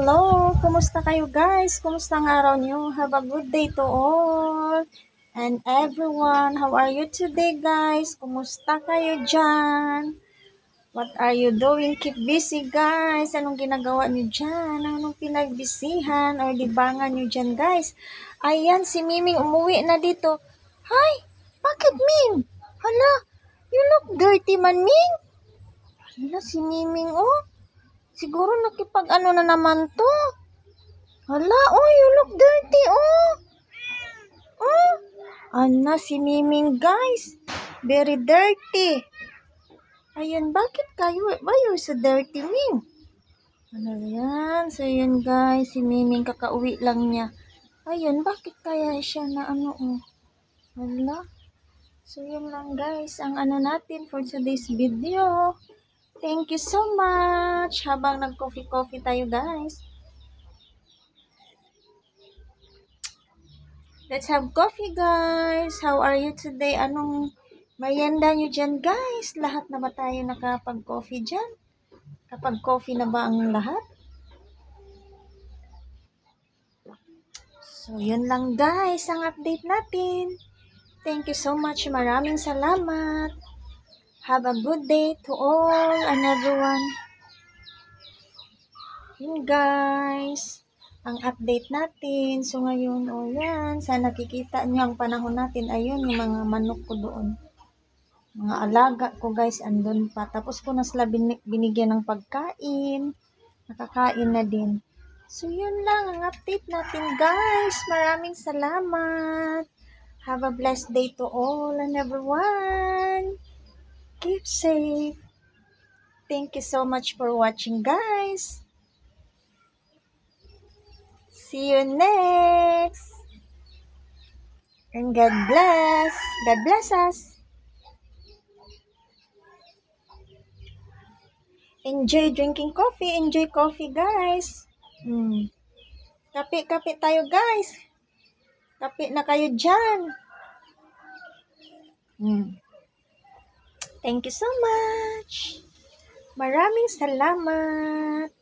Hello! Kumusta kayo guys? Kumusta ang araw niyo? Have a good day to all! And everyone, how are you today guys? Kumusta kayo dyan? What are you doing? Keep busy guys! Anong ginagawa niyo dyan? Anong pinagbisihan or libangan niyo dyan guys? Ayan, si Miming umuwi na dito. Hi! Bakit Ming? Hala! You look dirty man Ming! Hala, si Miming oh! Siguro nakipag-ano na naman to. Hala, oh, you look dirty, oh. Oh, ana si Miming, guys. Very dirty. Ayun, bakit kayo? Why you so dirty, Ming? Ano yan? So, yun, guys. Si Miming, kakauwi lang niya. Ayun, bakit kaya siya na ano, oh. Hala. So, yun lang, guys. Ang ano natin for today's video. Thank you so much. Habang nag-coffee-coffee tayo, guys. Let's have coffee, guys. How are you today? Anong merienda nyo dyan, guys? Lahat na ba tayo nakapag-coffee dyan? Kapag coffee na ba ang lahat? So, yun lang, guys. Ang update natin. Thank you so much. Maraming salamat. Have a good day to all and everyone. Yun, guys. Ang update natin. So, ngayon, yan. Sana nakikita nyo ang panahon natin. Ayun, yung mga manok ko doon. Mga alaga ko, guys, andun pa. Tapos ko na sila binigyan ng pagkain. Nakakain na din. So, yun lang ang update natin, guys. Maraming salamat. Have a blessed day to all and everyone. Keep safe. Thank you so much for watching, guys. See you next. And God bless. God bless us. Enjoy drinking coffee. Enjoy coffee, guys. Kape tayo, guys. Kape na kayo dyan. Thank you so much. Maraming salamat.